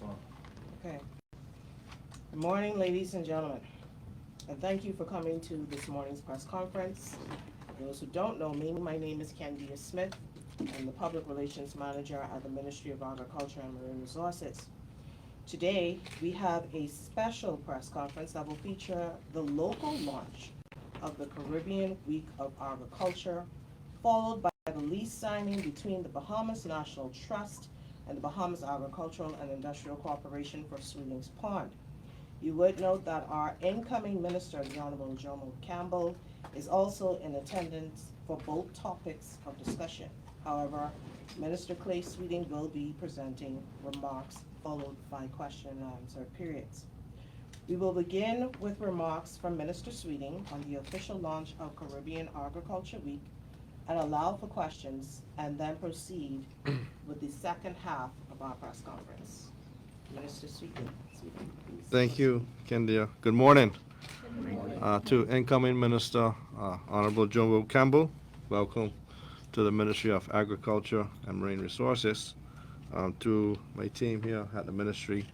Okay. Good morning, ladies and gentlemen, and thank you for coming to this morning's press conference. For those who don't know me, my name is Candia Smith. I'm the Public Relations Manager at the Ministry of Agriculture and Marine Resources. Today, we have a special press conference that will feature the local launch of the Caribbean Week of Agriculture, followed by the lease signing between the Bahamas National Trust and the Bahamas Agricultural and Industrial Corporation for Sweetings Pond. You would note that our incoming minister, the Honorable Jomo Campbell, is also in attendance for both topics of discussion. However, Minister Clay Sweeting will be presenting remarks followed by question and answer periods. We will begin with remarks from Minister Sweeting on the official launch of Caribbean Agriculture Week and allow for questions, and then proceed with the second half of our press conference. Minister Sweeting, please. Thank you, Kendia. Good morning. To incoming Minister, Honorable Jomo Campbell. Welcome to the Ministry of Agriculture and Marine Resources. To my team here at the Ministry.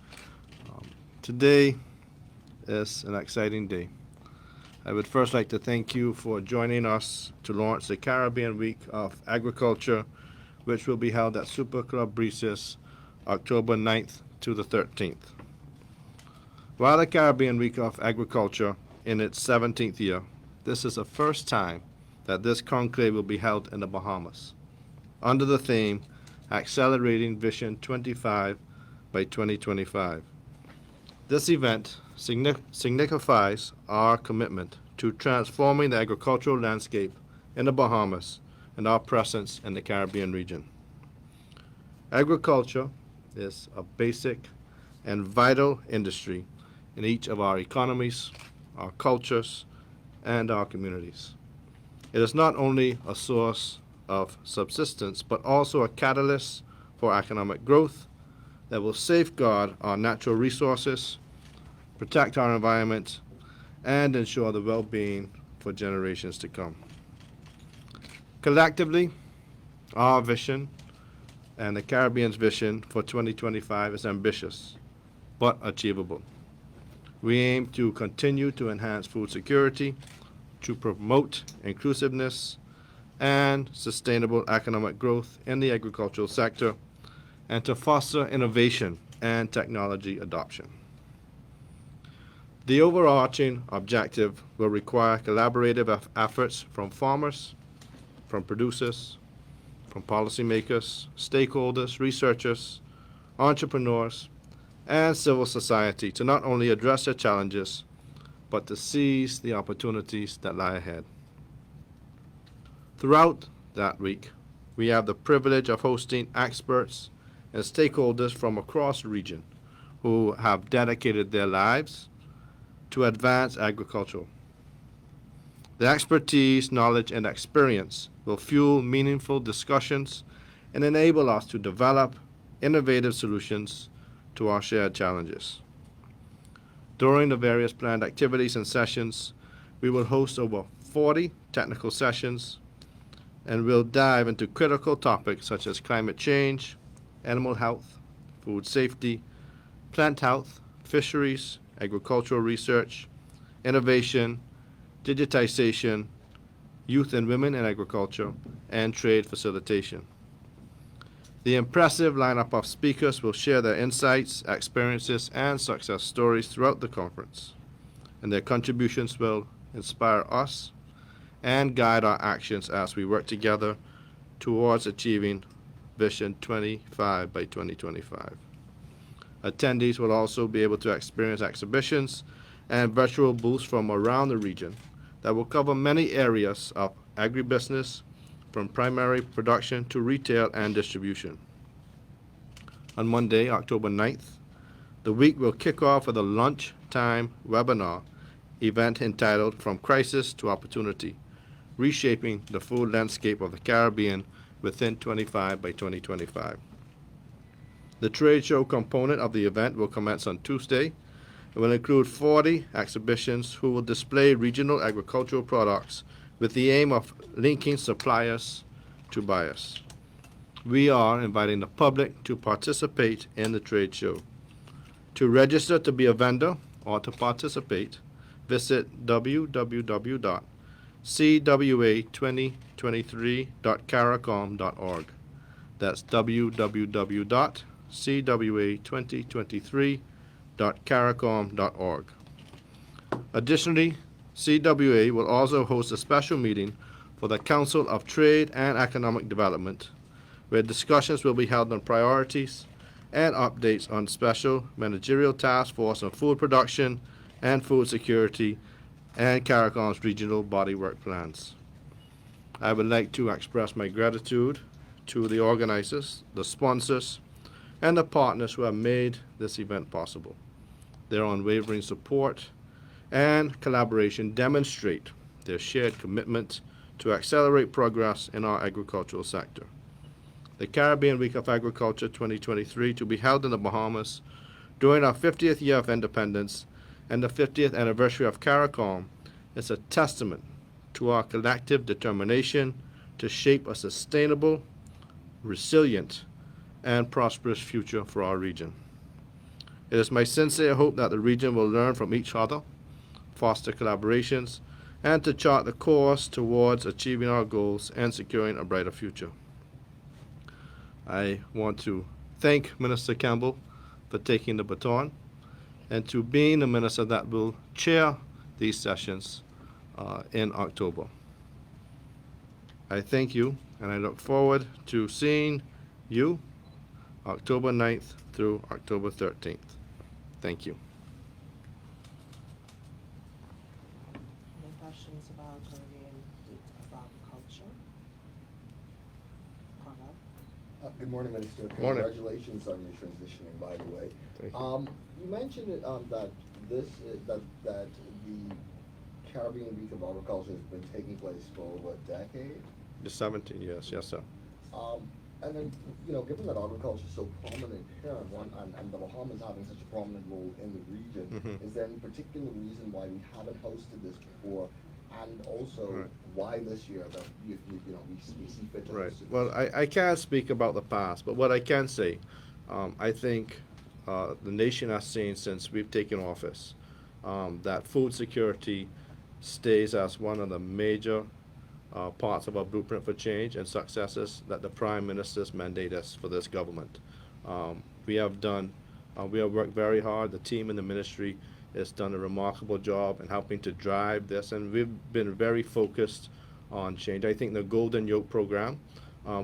Today is an exciting day. I would first like to thank you for joining us to launch the Caribbean Week of Agriculture, which will be held at Super Club Breezes, October 9th to the 13th. While the Caribbean Week of Agriculture in its 17th year, this is the first time that this conclave will be held in the Bahamas, under the theme, Accelerating Vision 25 by 2025. This event signifies our commitment to transforming the agricultural landscape in the Bahamas and our presence in the Caribbean region. Agriculture is a basic and vital industry in each of our economies, our cultures, and our communities. It is not only a source of subsistence, but also a catalyst for economic growth that will safeguard our natural resources, protect our environment, and ensure the well-being for generations to come. Collectively, our vision and the Caribbean's vision for 2025 is ambitious, but achievable. We aim to continue to enhance food security, to promote inclusiveness and sustainable economic growth in the agricultural sector, and to foster innovation and technology adoption. The overarching objective will require collaborative efforts from farmers, from producers, from policymakers, stakeholders, researchers, entrepreneurs, and civil society to not only address their challenges, but to seize the opportunities that lie ahead. Throughout that week, we have the privilege of hosting experts and stakeholders from across the region who have dedicated their lives to advance agriculture. The expertise, knowledge, and experience will fuel meaningful discussions and enable us to develop innovative solutions to our shared challenges. During the various planned activities and sessions, we will host over 40 technical sessions, and we'll dive into critical topics such as climate change, animal health, food safety, plant health, fisheries, agricultural research, innovation, digitization, youth and women in agriculture, and trade facilitation. The impressive lineup of speakers will share their insights, experiences, and success stories throughout the conference, and their contributions will inspire us and guide our actions as we work together towards achieving Vision 25 by 2025. Attendees will also be able to experience exhibitions and virtual booths from around the region that will cover many areas of agribusiness, from primary production to retail and distribution. On Monday, October 9th, the week will kick off with a lunchtime webinar event entitled From Crisis to Opportunity, Reshaping the Food Landscape of the Caribbean within 25 by 2025. The trade show component of the event will commence on Tuesday and will include 40 exhibitions who will display regional agricultural products with the aim of linking suppliers to buyers. We are inviting the public to participate in the trade show. To register to be a vendor or to participate, visit www.cwa2023.caricom.org. That's www.cwa2023.caricom.org. Additionally, CWA will also host a special meeting for the Council of Trade and Economic Development, where discussions will be held on priorities and updates on special managerial task force on food production and food security and CARICOM's regional body work plans. I would like to express my gratitude to the organizers, the sponsors, and the partners who have made this event possible. Their unwavering support and collaboration demonstrate their shared commitment to accelerate progress in our agricultural sector. The Caribbean Week of Agriculture 2023, to be held in the Bahamas during our 50th year of independence and the 50th anniversary of CARICOM, is a testament to our collective determination to shape a sustainable, resilient, and prosperous future for our region. It is my sincere hope that the region will learn from each other, foster collaborations, and to chart the course towards achieving our goals and securing a brighter future. I want to thank Minister Campbell for taking the baton and to being the minister that will chair these sessions in October. I thank you, and I look forward to seeing you October 9th through October 13th. Thank you. Any questions about Caribbean Week of Agriculture? Carla? Good morning, Minister. Morning. Congratulations on your transitioning, by the way. Thank you. You mentioned that that the Caribbean Week of Agriculture has been taking place for over a decade. The 17 years, yes, sir. And then, given that agriculture is so prominent here and the Bahamas having such a prominent role in the region, Mhm. is there any particular reason why we haven't hosted this before? And also, Right. why this year that we see fit to Right. host it? Well, I can't speak about the past, but what I can say, I think the nation has seen since we've taken office that food security stays as one of the major parts of our blueprint for change and successes that the Prime Minister's mandate is for this government. We have worked very hard. The team in the ministry has done a remarkable job in helping to drive this, and we've been very focused on change. I think the Golden Yoke program,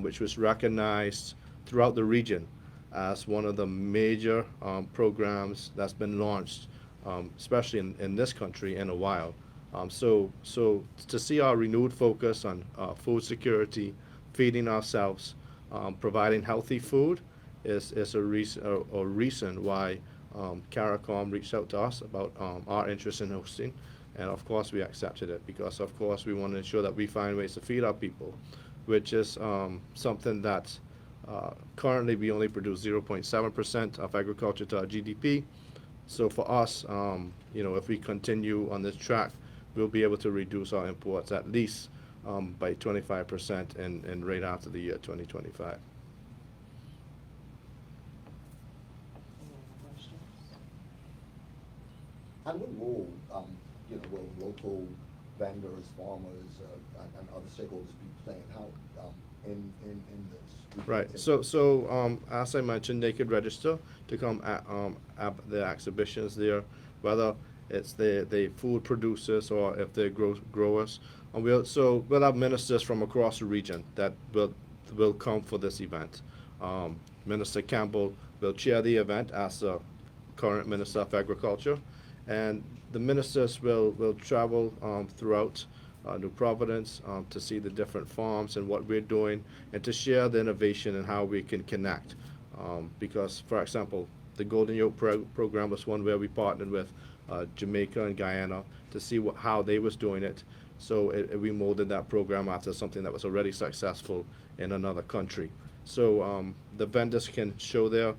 which was recognized throughout the region as one of the major programs that's been launched, especially in this country, in a while. So to see our renewed focus on food security, feeding ourselves, providing healthy food is a reason why CARICOM reached out to us about our interest in hosting. And of course we accepted it because of course we want to ensure that we find ways to feed our people, which is something that currently we only produce 0.7% of agriculture to our GDP. So for us, if we continue on this track, we'll be able to reduce our imports at least by 25% and right after the year 2025. Any other questions? And what role, will local vendors, farmers, and other stakeholders be playing in this? Right. So as I mentioned, they could register to come at the exhibitions there, whether it's the food producers or if they're growers. And we'll have ministers from across the region that will come for this event. Minister Campbell will chair the event as the current Minister of Agriculture, and the ministers will travel throughout New Providence to see the different farms and what we're doing and to share the innovation and how we can connect. Because, for example, the Golden Yoke program was one where we partnered with Jamaica and Guyana to see how they was doing it. So we molded that program after something that was already successful in another country. So the vendors can show their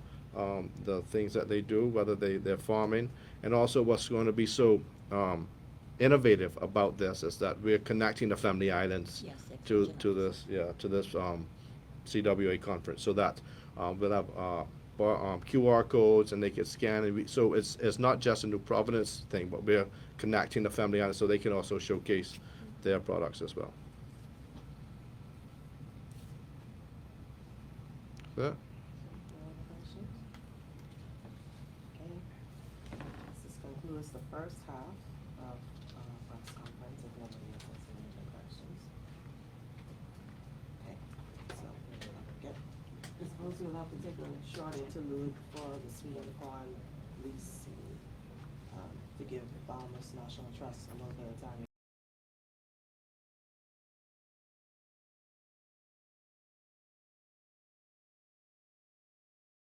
the things that they do, whether they're farming, and also what's going to be so innovative about this is that we're connecting the Family Islands to this CWA conference, so that we'll have QR codes, and they can scan. So it's not just a New Providence thing, but we're connecting the family on it so they can also showcase their products as well. That. Any other questions? Okay. This concludes the first half of press conference, if nobody else has any other questions. Okay, so I suppose we'll have to take a short interlude for the Sweet and Corn lease to give Bahamas National Trust a little bit of time